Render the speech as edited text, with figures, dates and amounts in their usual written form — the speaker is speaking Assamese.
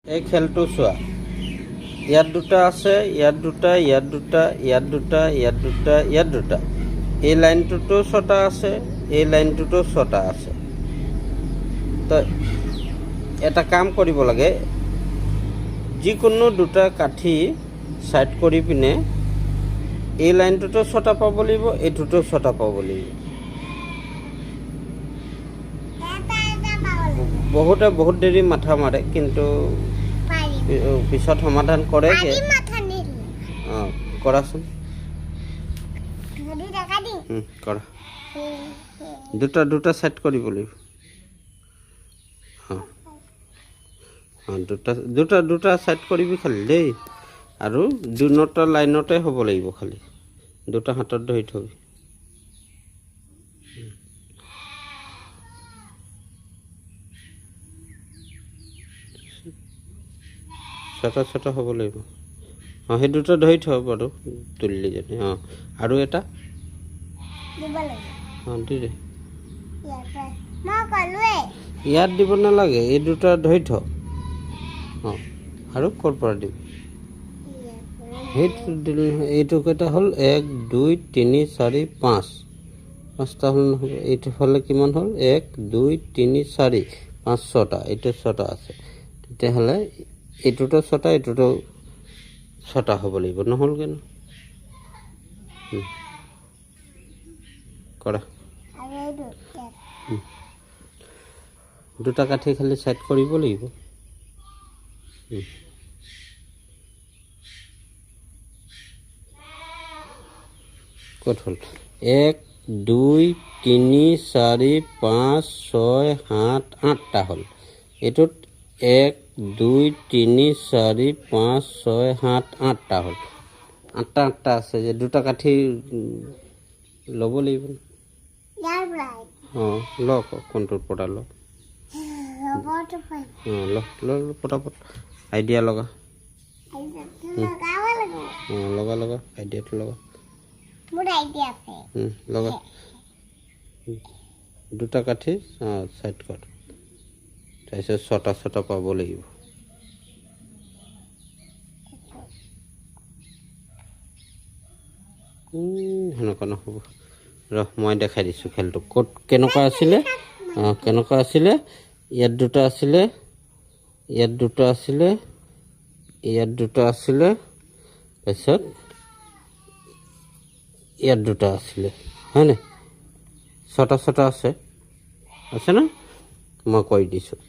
এই খেলটো চোৱা, ইয়াত দুটা আছে, ইয়াত দুটা, ইয়াত দুটা, ইয়াত দুটা, ইয়াত দুটা, ইয়াত দুটা। এই লাইনটোতো ছটা আছে, এই লাইনটোতো ছটা আছে। তো এটা কাম কৰিব লাগে, যিকোনো দুটা কাঠি ছাইড কৰি পিনে এই লাইনটোতো ছটা পাব লাগিব, এইটোতো ছটা পাব লাগিব। বহুতে বহুত দেৰি মাথা মাৰে, কিন্তু পিছত সমাধান কৰে। অঁ, কৰাচোন। কৰা, দুটা দুটা ছাইড কৰিব লাগিব। অঁ অঁ, দুটা দুটা দুটা ছাইড কৰিবি খালি দেই, আৰু দুটা লাইনতে হ'ব লাগিব খালি। দুটা হাতত ধৰি থবি। ছটা ছটা হ'ব লাগিব। অঁ, সেই দুটা ধৰি থ বাৰু, তুলিলি যদি। অঁ, আৰু এটা অঁ, দি দে। ইয়াত দিব নালাগে, এই দুটা ধৰি থ। অঁ, আৰু ক'ৰ পৰা দিবি? সেইটো দিলে এইটো কেইটা হ'ল? 1 2 3 4 5। পাঁচটা হ'ল নহ'ব? এইটো হ'লে কিমান হ'ল? 1 2 3 4 5 6টা। এইটো ছটা আছে, তেতিয়াহ'লে এইটোতো ছটা, এইটোতো ছটা হ'ব লাগিব। নহ'ল কেনে? কৰা। দুটা কাঠি খালি ছাইড কৰিব লাগিব। ক'ত হ'ল? 1 2 3 4 5 6 7 8টা হ'ল। এইটোত 1 2 3 4 5 6 7 8টা হ'ল। আঠটা আছে যে, দুটা কাঠি ল'ব লাগিব। অঁ, ল কোনটোৰ পৰা ল। অঁ, ল ল পটাপট আইডিয়া লগা। অঁ, লগা লগা, আইডিয়াটো লগা। লগা। দুটা কাঠি ছাইড কৰ, তাৰপিছত ছটা ছটা পাব লাগিব। সেনেকুৱা নহ'ব। মই দেখাই দিছোঁ খেলটো ক'ত কেনেকুৱা আছিলে। অঁ, কেনেকুৱা আছিলে? ইয়াত দুটা আছিলে, ইয়াত দুটা আছিলে, ইয়াত দুটা আছিলে, তাৰপিছত ইয়াত দুটা আছিলে, হয়নে? ছটা ছটা আছে, আছে না? মই কৈ দিছোঁ।